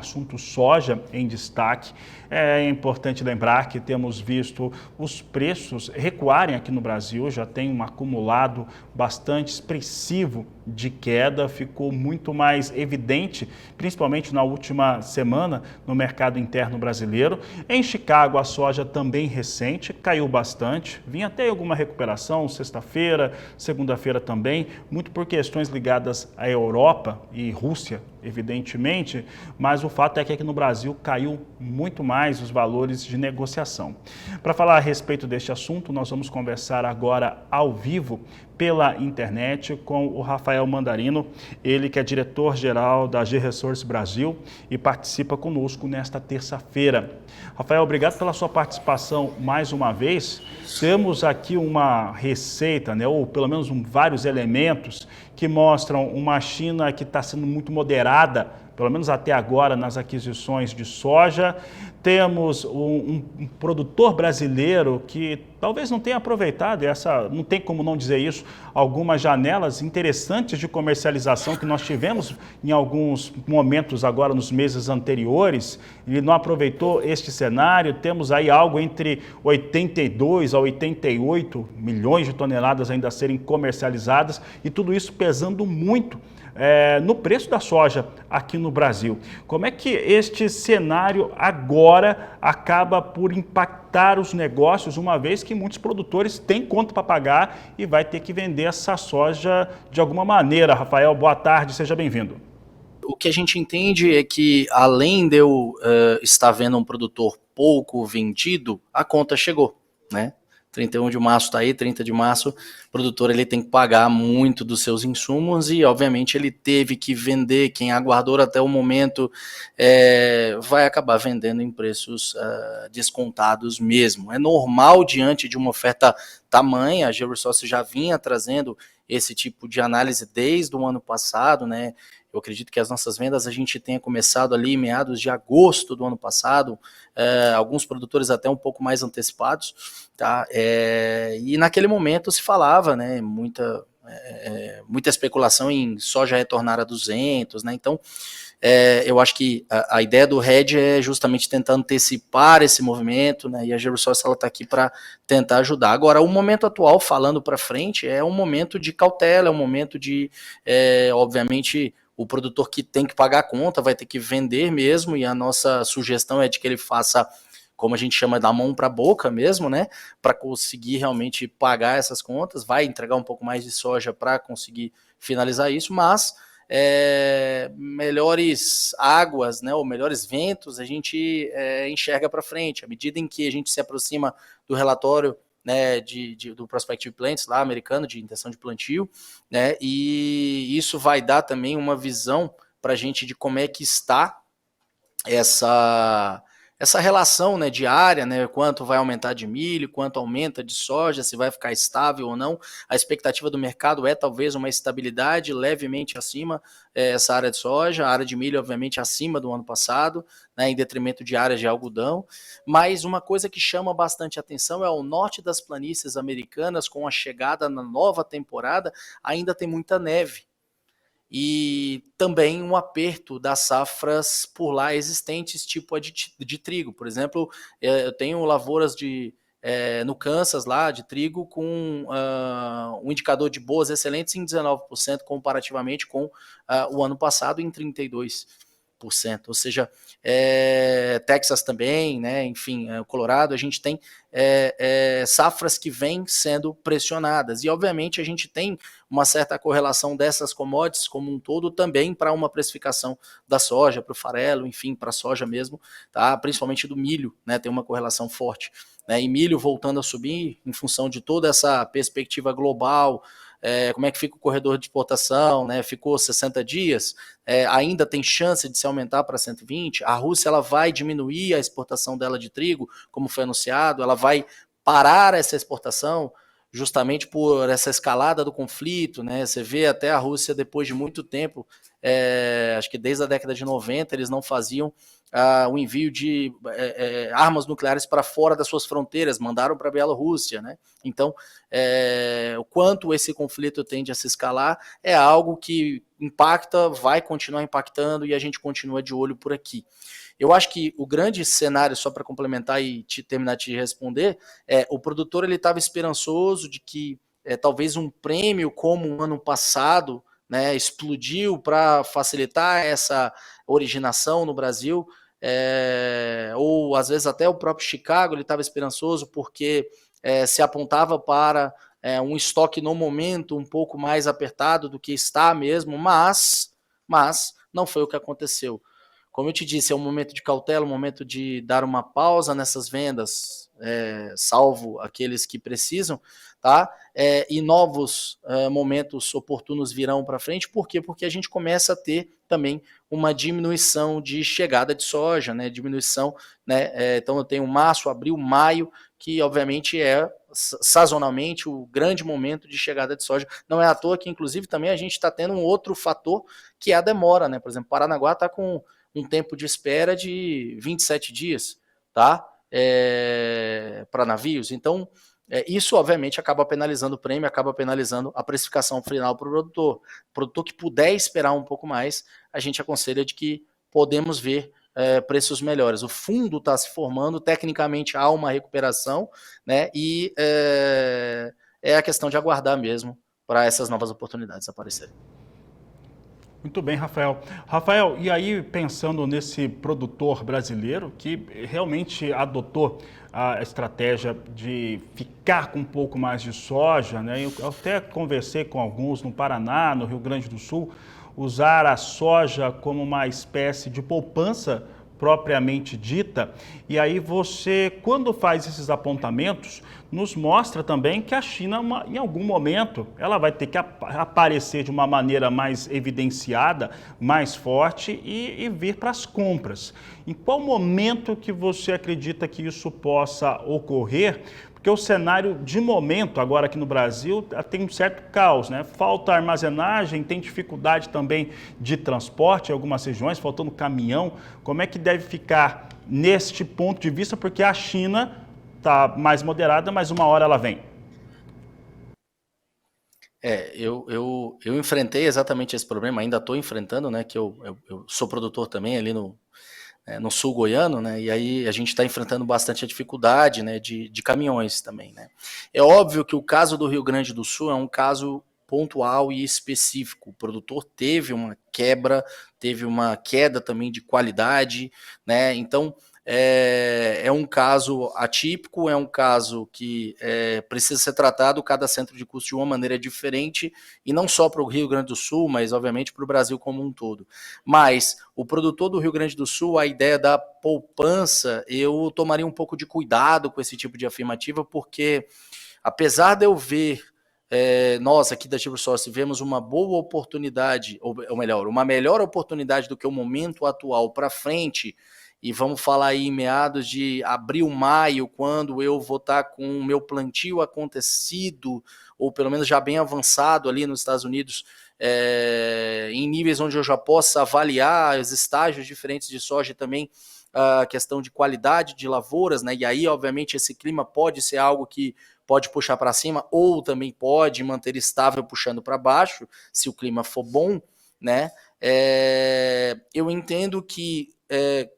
assunto soja em destaque. É importante lembrar que temos visto os preços recuarem aqui no Brasil, já tem um acumulado bastante expressivo de queda, ficou muito mais evidente, principalmente na última semana, no mercado interno brasileiro. Em Chicago, a soja também recente, caiu bastante, vinha até alguma recuperação, sexta-feira, segunda-feira também, muito por questões ligadas à Europa e Rússia, evidentemente, mas o fato é que aqui no Brasil caiu muito mais os valores de negociação. Para falar a respeito deste assunto, nós vamos conversar agora ao vivo pela internet com o Rafael Mandarino, ele que é diretor-geral da G-Resource Brasil e participa conosco nesta terça-feira. Rafael, obrigado pela sua participação mais uma vez. Temos aqui uma receita, né, ou pelo menos vários elementos que mostram uma China que está sendo muito moderada, pelo menos até agora, nas aquisições de soja. Temos um produtor brasileiro que talvez não tenha aproveitado, não tem como não dizer isso, algumas janelas interessantes de comercialização que nós tivemos em alguns momentos agora nos meses anteriores. Ele não aproveitou este cenário. Temos aí algo entre 82 a 88 milhões de toneladas ainda a serem comercializadas e tudo isso pesando muito no preço da soja aqui no Brasil. Como é que este cenário agora acaba por impactar os negócios, uma vez que muitos produtores têm conta para pagar e vai ter que vender essa soja de alguma maneira? Rafael, boa tarde, seja bem-vindo. O que a gente entende é que, além de eu estar vendo um produtor pouco vendido, a conta chegou, né? 31 de março está aí, 30 de março, o produtor ele tem que pagar muito dos seus insumos e, obviamente, ele teve que vender. Quem aguardou até o momento vai acabar vendendo em preços descontados mesmo. É normal, diante de uma oferta tamanha, a G-Resource já vinha trazendo esse tipo de análise desde o ano passado, né? Eu acredito que as nossas vendas a gente tenha começado ali em meados de agosto do ano passado, alguns produtores até um pouco mais antecipados, tá? E naquele momento se falava, né, muita especulação em soja retornar a 200, né? Então, eu acho que a ideia do hedge é justamente tentar antecipar esse movimento, né? E a G-Resource está aqui para tentar ajudar. Agora, o momento atual, falando para frente, é um momento de cautela, é um momento de, obviamente, o produtor que tem que pagar a conta vai ter que vender mesmo, e a nossa sugestão é de que ele faça, como a gente chama, da mão para a boca mesmo, né, para conseguir realmente pagar essas contas, vai entregar um pouco mais de soja para conseguir finalizar isso, mas melhores águas, né, ou melhores ventos a gente enxerga para frente, à medida em que a gente se aproxima do relatório, né, do Prospective Plants lá, americano, de intenção de plantio, né, e isso vai dar também uma visão para a gente de como é que está essa relação, né, diária, né, quanto vai aumentar de milho, quanto aumenta de soja, se vai ficar estável ou não. A expectativa do mercado é talvez uma estabilidade levemente acima essa área de soja, a área de milho obviamente acima do ano passado, né, em detrimento de áreas de algodão, mas uma coisa que chama bastante atenção é o norte das planícies americanas. Com a chegada na nova temporada, ainda tem muita neve. E também um aperto das safras por lá existentes, tipo a de trigo. Por exemplo, eu tenho lavouras no Kansas lá de trigo com um indicador de boas excelentes em 19%, comparativamente com o ano passado em 32%. Ou seja, Texas também, né, enfim, o Colorado, a gente tem safras que vêm sendo pressionadas. E, obviamente, a gente tem uma certa correlação dessas commodities como um todo também para uma precificação da soja, para o farelo, enfim, para a soja mesmo, tá? Principalmente do milho, né, tem uma correlação forte. Né, e milho voltando a subir em função de toda essa perspectiva global. Como é que fica o corredor de exportação, né? Ficou 60 dias, ainda tem chance de se aumentar para 120. A Rússia ela vai diminuir a exportação dela de trigo, como foi anunciado, ela vai parar essa exportação justamente por essa escalada do conflito, né? Você vê até a Rússia, depois de muito tempo, acho que desde a década de 90 eles não faziam o envio de armas nucleares para fora das suas fronteiras, mandaram para a Bielorrússia, né? Então, o quanto esse conflito tende a se escalar é algo que impacta, vai continuar impactando e a gente continua de olho por aqui. Eu acho que o grande cenário, só para complementar e terminar de responder, o produtor ele estava esperançoso de que talvez um prêmio como o ano passado, né, explodiu para facilitar essa originação no Brasil, ou às vezes até o próprio Chicago ele estava esperançoso porque se apontava para um estoque no momento um pouco mais apertado do que está mesmo, mas não foi o que aconteceu. Como eu te disse, é um momento de cautela, um momento de dar uma pausa nessas vendas, salvo aqueles que precisam, tá? E novos momentos oportunos virão para frente. Por quê? Porque a gente começa a ter também uma diminuição de chegada de soja, né? Diminuição, né? Então eu tenho março, abril, maio, que obviamente é sazonalmente o grande momento de chegada de soja. Não é à toa que, inclusive, também a gente está tendo um outro fator, que é a demora, né? Por exemplo, Paranaguá está com um tempo de espera de 27 dias, tá? Para navios. Então, isso obviamente acaba penalizando o prêmio, acaba penalizando a precificação final para o produtor. O produtor que puder esperar um pouco mais, a gente aconselha de que podemos ver preços melhores. O fundo está se formando, tecnicamente há uma recuperação, né? E é a questão de aguardar mesmo para essas novas oportunidades aparecerem. Muito bem, Rafael. Rafael, e aí pensando nesse produtor brasileiro que realmente adotou a estratégia de ficar com um pouco mais de soja, né? Eu até conversei com alguns no Paraná, no Rio Grande do Sul, usar a soja como uma espécie de poupança propriamente dita. E aí você, quando faz esses apontamentos, nos mostra também que a China, em algum momento, ela vai ter que aparecer de uma maneira mais evidenciada, mais forte e vir para as compras. Em qual momento que você acredita que isso possa ocorrer? Porque o cenário de momento, agora aqui no Brasil, tem um certo caos, né? Falta armazenagem, tem dificuldade também de transporte em algumas regiões, faltando caminhão. Como é que deve ficar neste ponto de vista? Porque a China está mais moderada, mas uma hora ela vem. Eu enfrentei exatamente esse problema, ainda estou enfrentando, né? Que eu sou produtor também ali no sul goiano, né? E aí a gente está enfrentando bastante a dificuldade, né, de caminhões também, né? É óbvio que o caso do Rio Grande do Sul é um caso pontual e específico. O produtor teve uma queda também de qualidade, né? Então é um caso atípico, é um caso que precisa ser tratado cada centro de custo de uma maneira diferente, e não só para o Rio Grande do Sul, mas obviamente para o Brasil como um todo. Mas o produtor do Rio Grande do Sul, a ideia da poupança, eu tomaria um pouco de cuidado com esse tipo de afirmativa, porque apesar de eu ver nós aqui da TribreSource vemos uma boa oportunidade, ou melhor, uma melhor oportunidade do que o momento atual para frente, e vamos falar aí em meados de abril, maio, quando eu vou estar com o meu plantio acontecido, ou pelo menos já bem avançado ali nos Estados Unidos, em níveis onde eu já possa avaliar os estágios diferentes de soja e também a questão de qualidade de lavouras, né? E aí, obviamente, esse clima pode ser algo que pode puxar para cima, ou também pode manter estável puxando para baixo, se o clima for bom, né? Eu entendo que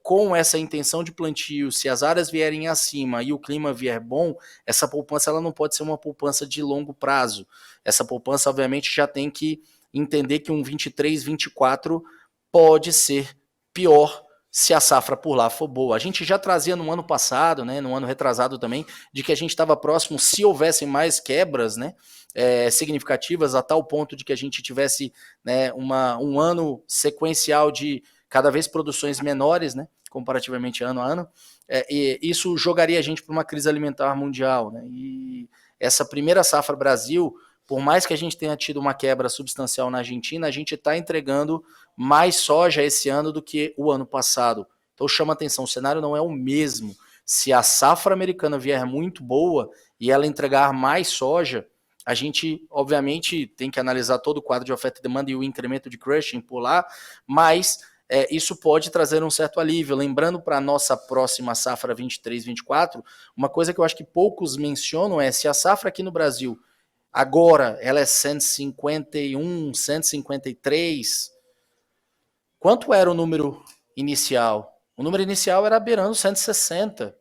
com essa intenção de plantio, se as áreas vierem acima e o clima vier bom, essa poupança ela não pode ser uma poupança de longo prazo. Essa poupança, obviamente, já tem que entender que um 23, 24 pode ser pior se a safra por lá for boa. A gente já trazia no ano passado, né, no ano retrasado também, de que a gente estava próximo, se houvessem mais quebras, né, significativas, a tal ponto de que a gente tivesse, né, um ano sequencial de cada vez produções menores, né, comparativamente ano a ano, e isso jogaria a gente para uma crise alimentar mundial, né, e essa primeira safra Brasil, por mais que a gente tenha tido uma quebra substancial na Argentina, a gente está entregando mais soja esse ano do que o ano passado. Então chama atenção, o cenário não é o mesmo. Se a safra americana vier muito boa e ela entregar mais soja, A gente, obviamente, tem que analisar todo o quadro de oferta e demanda e o incremento de crushing por lá, mas isso pode trazer um certo alívio. Lembrando para a nossa próxima safra 23-24, uma coisa que eu acho que poucos mencionam é se a safra aqui no Brasil agora ela é 151, 153, quanto era o número inicial? O número inicial era beirando 160.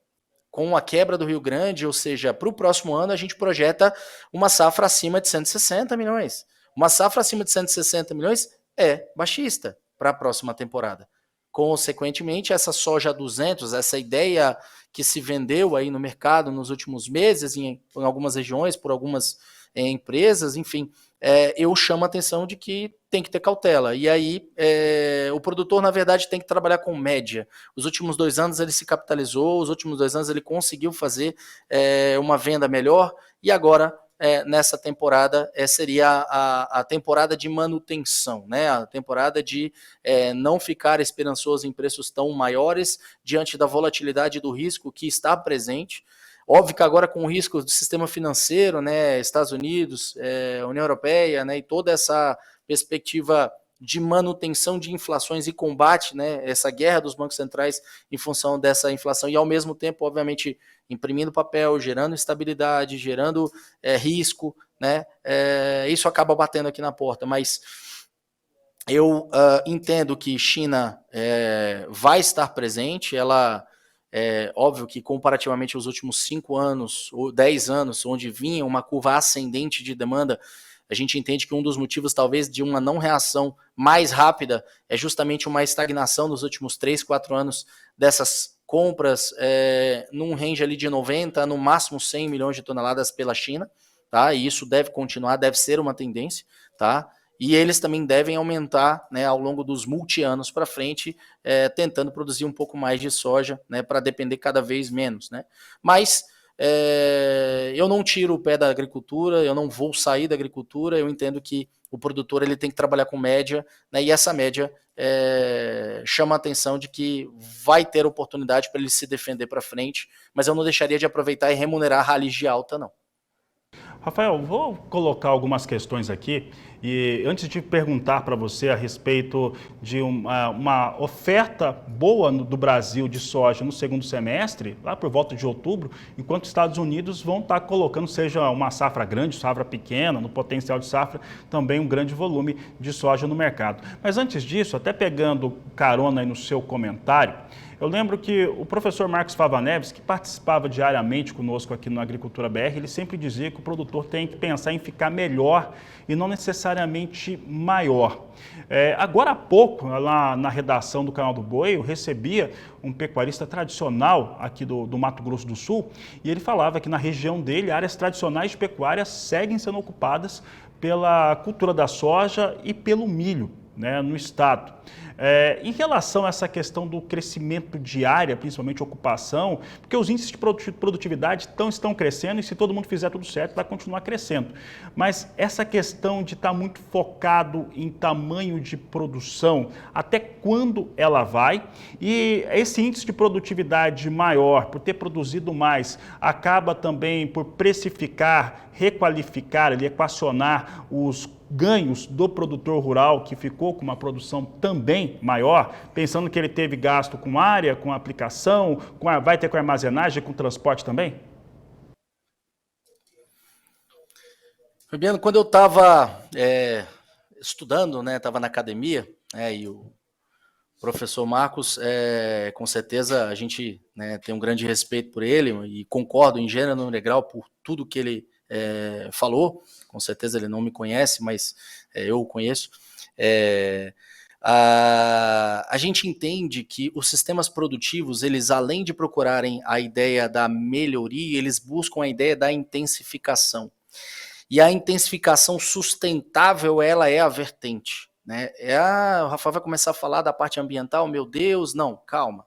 Com a quebra do Rio Grande, ou seja, para o próximo ano a gente projeta uma safra acima de 160 milhões. Uma safra acima de 160 milhões é baixista para a próxima temporada. Consequentemente, essa soja 200, essa ideia que se vendeu aí no mercado nos últimos meses, em algumas regiões, por algumas empresas, enfim, eu chamo a atenção de que tem que ter cautela. E aí, o produtor, na verdade, tem que trabalhar com média. Os últimos 2 anos ele se capitalizou, os últimos 2 anos ele conseguiu fazer uma venda melhor, e agora, nessa temporada, seria a temporada de manutenção, né? A temporada de não ficar esperançoso em preços tão maiores diante da volatilidade do risco que está presente. Óbvio que agora com o risco do sistema financeiro, né, Estados Unidos, União Europeia, né, e toda essa perspectiva de manutenção de inflações e combate, né, essa guerra dos bancos centrais em função dessa inflação e ao mesmo tempo, obviamente, imprimindo papel, gerando instabilidade, gerando risco, né, isso acaba batendo aqui na porta, mas eu entendo que China vai estar presente, ela... óbvio que comparativamente aos últimos 5 anos ou 10 anos, onde vinha uma curva ascendente de demanda, a gente entende que um dos motivos talvez de uma não reação mais rápida é justamente uma estagnação nos últimos 3, 4 anos dessas compras num range ali de 90, no máximo 100 milhões de toneladas pela China, tá? E isso deve continuar, deve ser uma tendência, tá? E eles também devem aumentar, né, ao longo dos multi-anos para frente, tentando produzir um pouco mais de soja, né, para depender cada vez menos, né? Mas eu não tiro o pé da agricultura, eu não vou sair da agricultura, eu entendo que o produtor ele tem que trabalhar com média, né, e essa média chama a atenção de que vai ter oportunidade para ele se defender para frente, mas eu não deixaria de aproveitar e remunerar rallies de alta, não. Rafael, vou colocar algumas questões aqui e antes de perguntar para você a respeito de uma oferta boa do Brasil de soja no segundo semestre, lá por volta de outubro, enquanto os Estados Unidos vão estar colocando, seja uma safra grande, safra pequena, no potencial de safra, também um grande volume de soja no mercado. Mas antes disso, até pegando carona aí no seu comentário, eu lembro que o professor Marcos Fava Neves, que participava diariamente conosco aqui no Agricultura BR, ele sempre dizia que o produtor tem que pensar em ficar melhor e não necessariamente maior. Agora há pouco, lá na redação do Canal do Boi, eu recebia um pecuarista tradicional aqui do Mato Grosso do Sul e ele falava que na região dele, áreas tradicionais de pecuária seguem sendo ocupadas pela cultura da soja e pelo milho, né, no estado. Em relação a essa questão do crescimento de área, principalmente ocupação, porque os índices de produtividade estão crescendo e se todo mundo fizer tudo certo, vai continuar crescendo. Mas essa questão de estar muito focado em tamanho de produção, até quando ela vai? E esse índice de produtividade maior, por ter produzido mais, acaba também por precificar, requalificar, equacionar os ganhos do produtor rural que ficou com uma produção também maior, pensando que ele teve gasto com área, com aplicação, vai ter com armazenagem, com transporte também? Fabiano, quando eu estava estudando, né, estava na academia, e o professor Marcos, com certeza a gente, né, tem um grande respeito por ele e concordo em gênero e integral por tudo que ele falou. Com certeza ele não me conhece, mas eu o conheço. A gente entende que os sistemas produtivos, eles além de procurarem a ideia da melhoria, eles buscam a ideia da intensificação. E a intensificação sustentável, ela é a vertente, né? O Rafael vai começar a falar da parte ambiental, meu Deus, não, calma.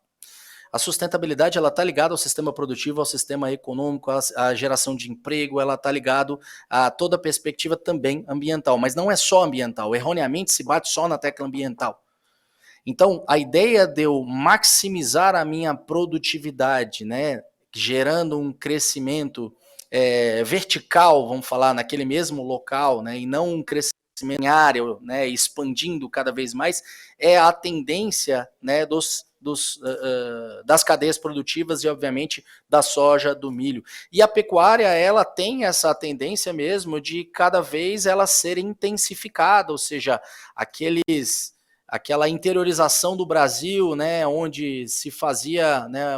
A sustentabilidade ela está ligada ao sistema produtivo, ao sistema econômico, à geração de emprego, ela está ligada a toda a perspectiva também ambiental, mas não é só ambiental, erroneamente se bate só na tecla ambiental. Então, a ideia de eu maximizar a minha produtividade, né, gerando um crescimento vertical, vamos falar, naquele mesmo local, né, e não um crescimento em área, né, expandindo cada vez mais, é a tendência, né, das cadeias produtivas e, obviamente, da soja, do milho. E a pecuária, ela tem essa tendência mesmo de cada vez ela ser intensificada, ou seja, aquela interiorização do Brasil, né, onde se fazia, né,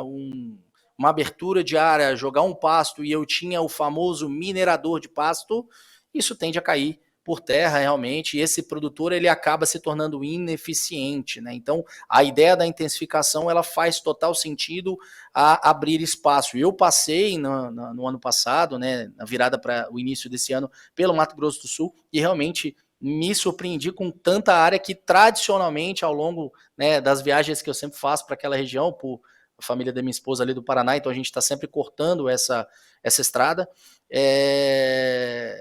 uma abertura de área, jogar um pasto e eu tinha o famoso minerador de pasto, isso tende a cair por terra realmente, e esse produtor ele acaba se tornando ineficiente, né? Então, a ideia da intensificação ela faz total sentido a abrir espaço. Eu passei no ano passado, né, na virada para o início desse ano, pelo Mato Grosso do Sul, e realmente me surpreendi com tanta área que tradicionalmente ao longo, né, das viagens que eu sempre faço para aquela região, por a família da minha esposa ali do Paraná, então a gente está sempre cortando essa estrada,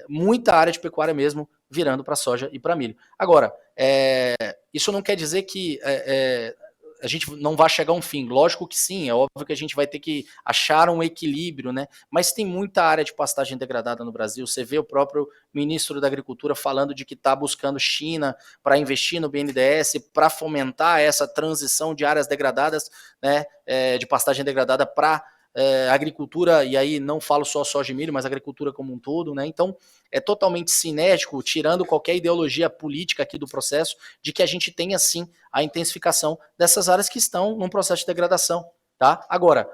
muita área de pecuária mesmo virando para soja e para milho. Agora, isso não quer dizer que a gente não vai chegar a um fim. Lógico que sim, é óbvio que a gente vai ter que achar um equilíbrio, né? Mas tem muita área de pastagem degradada no Brasil. Você vê o próprio ministro da Agricultura falando de que está buscando China para investir no BNDES, para fomentar essa transição de áreas degradadas, né, de pastagem degradada para agricultura, e aí não falo só soja e milho, mas agricultura como um todo, né? Então, é totalmente cinético, tirando qualquer ideologia política aqui do processo, de que a gente tenha, sim, a intensificação dessas áreas que estão num processo de degradação, tá? Agora,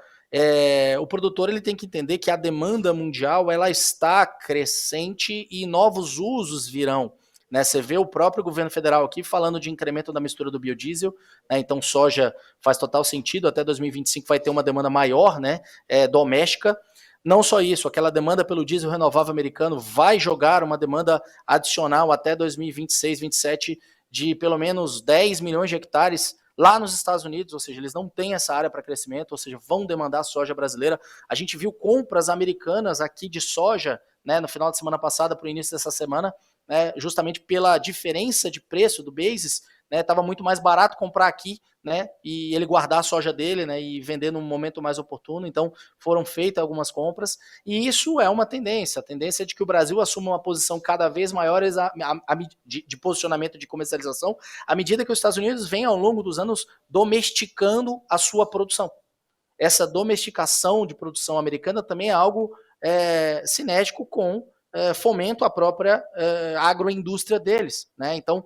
o produtor ele tem que entender que a demanda mundial ela está crescente e novos usos virão. Né, você vê o próprio governo federal aqui falando de incremento da mistura do biodiesel, né, então soja faz total sentido, até 2025 vai ter uma demanda maior, né, doméstica. Não só isso, aquela demanda pelo diesel renovável americano vai jogar uma demanda adicional até 2026, 2027 de pelo menos 10 milhões de hectares lá nos Estados Unidos, ou seja, eles não têm essa área para crescimento, ou seja, vão demandar soja brasileira. A gente viu compras americanas aqui de soja, né, no final de semana passada para o início dessa semana, né, justamente pela diferença de preço do basis, né, estava muito mais barato comprar aqui, né, e ele guardar a soja dele, né, e vender num momento mais oportuno. Então foram feitas algumas compras e isso é uma tendência. A tendência é de que o Brasil assuma uma posição cada vez maior de posicionamento de comercialização à medida que os Estados Unidos vêm ao longo dos anos domesticando a sua produção. Essa domesticação de produção americana também é algo cinético com fomento à própria agroindústria deles, né? Então,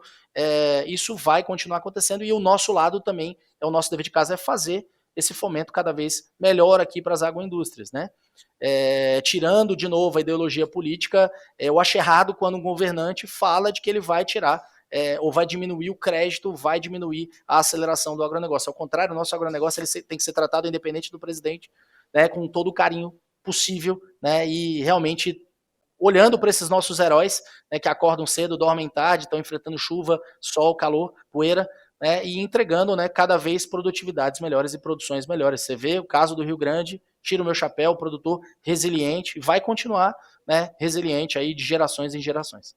isso vai continuar acontecendo e o nosso lado também, o nosso dever de casa é fazer esse fomento cada vez melhor aqui para as agroindústrias, né? Tirando de novo a ideologia política, eu acho errado quando um governante fala de que ele vai tirar ou vai diminuir o crédito, vai diminuir a aceleração do agronegócio. Ao contrário, o nosso agronegócio ele tem que ser tratado independente do presidente, né, com todo o carinho possível, né, e realmente olhando para esses nossos heróis, né, que acordam cedo, dormem tarde, estão enfrentando chuva, sol, calor, poeira, né, e entregando, né, cada vez produtividades melhores e produções melhores. Você vê o caso do Rio Grande, tira o meu chapéu, produtor resiliente, vai continuar, né, resiliente aí de gerações em gerações.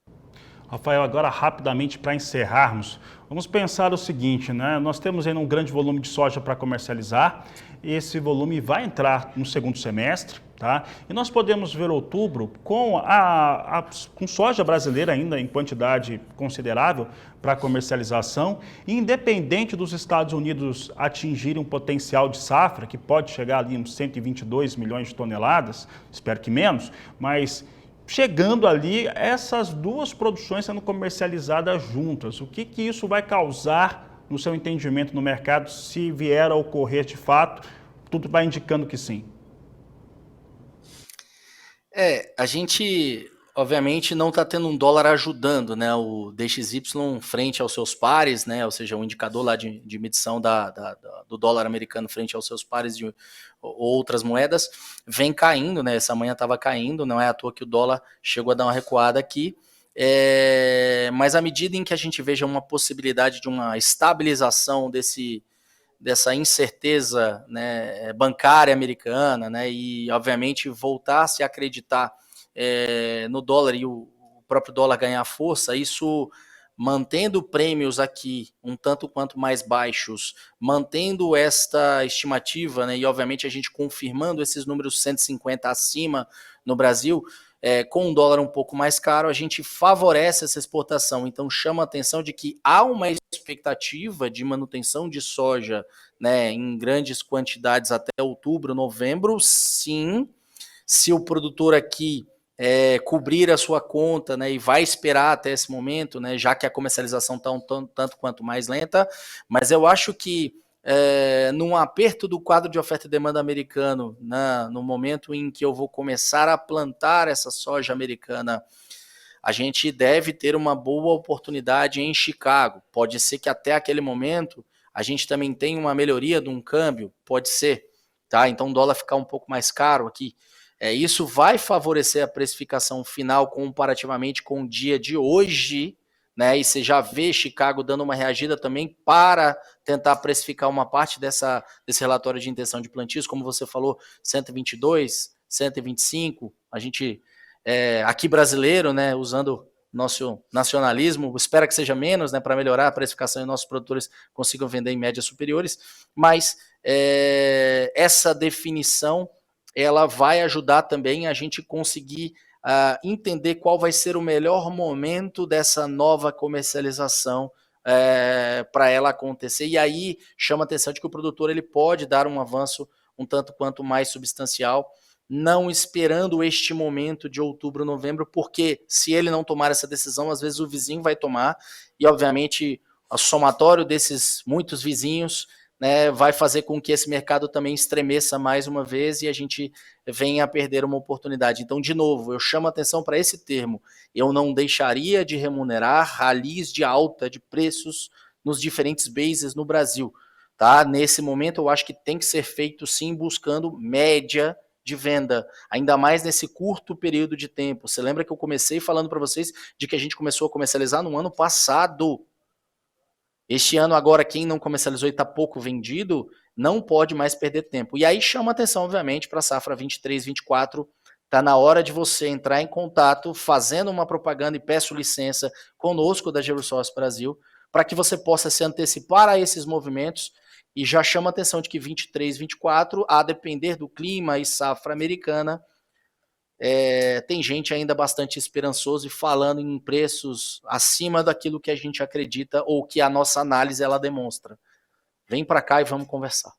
Rafael, agora rapidamente para encerrarmos, vamos pensar o seguinte, né? Nós temos ainda um grande volume de soja para comercializar, esse volume vai entrar no segundo semestre, tá? E nós podemos ver outubro com com soja brasileira ainda em quantidade considerável para comercialização, e independente dos Estados Unidos atingirem um potencial de safra, que pode chegar ali uns 122 milhões de toneladas, espero que menos, mas chegando ali, essas duas produções sendo comercializadas juntas. O que isso vai causar, no seu entendimento, no mercado, se vier a ocorrer de fato? Tudo vai indicando que sim. A gente, obviamente, não está tendo um dólar ajudando, né, o DXY frente aos seus pares, né, ou seja, o indicador lá de medição do dólar americano frente aos seus pares de outras moedas, vem caindo, né, essa manhã estava caindo, não é à toa que o dólar chegou a dar uma recuada aqui, mas à medida em que a gente veja uma possibilidade de uma estabilização dessa incerteza, né, bancária americana, né, e obviamente voltar a se acreditar no dólar e o próprio dólar ganhar força, isso mantendo prêmios aqui um tanto quanto mais baixos, mantendo esta estimativa, né, e obviamente a gente confirmando esses números 150 acima no Brasil, com um dólar um pouco mais caro, a gente favorece essa exportação. Então chama a atenção de que há uma expectativa de manutenção de soja, né, em grandes quantidades até outubro, novembro, sim. Se o produtor aqui cobrir a sua conta, né, e vai esperar até esse momento, né, já que a comercialização está tanto quanto mais lenta, mas eu acho que num aperto do quadro de oferta e demanda americano, no momento em que eu vou começar a plantar essa soja americana, a gente deve ter uma boa oportunidade em Chicago. Pode ser que até aquele momento a gente também tenha uma melhoria de um câmbio, pode ser, tá? Então o dólar ficar um pouco mais caro aqui. Isso vai favorecer a precificação final comparativamente com o dia de hoje, né? E você já vê Chicago dando uma reagida também para tentar precificar uma parte desse relatório de intenção de plantios, como você falou, 122, 125, a gente aqui brasileiro, né, usando nosso nacionalismo, espera que seja menos, né, para melhorar a precificação e nossos produtores consigam vender em médias superiores, mas essa definição ela vai ajudar também a gente conseguir entender qual vai ser o melhor momento dessa nova comercialização para ela acontecer, e aí chama a atenção de que o produtor ele pode dar um avanço um tanto quanto mais substancial, não esperando este momento de outubro, novembro, porque se ele não tomar essa decisão, às vezes o vizinho vai tomar, e obviamente o somatório desses muitos vizinhos, né, vai fazer com que esse mercado também estremeça mais uma vez e a gente venha a perder uma oportunidade. Então, de novo, eu chamo a atenção para esse termo. Eu não deixaria de remunerar ralis de alta de preços nos diferentes bases no Brasil. Tá? Nesse momento, eu acho que tem que ser feito sim buscando média de venda, ainda mais nesse curto período de tempo. Você lembra que eu comecei falando para vocês de que a gente começou a comercializar no ano passado. Este ano agora, quem não comercializou e está pouco vendido, não pode mais perder tempo. E aí chama atenção, obviamente, para a safra 23, 24, está na hora de você entrar em contato, fazendo uma propaganda, e peço licença conosco da Gerosource Brasil, para que você possa se antecipar a esses movimentos, e já chama a atenção de que 23, 24, a depender do clima e safra americana, tem gente ainda bastante esperançoso e falando em preços acima daquilo que a gente acredita ou que a nossa análise ela demonstra. Vem para cá e vamos conversar.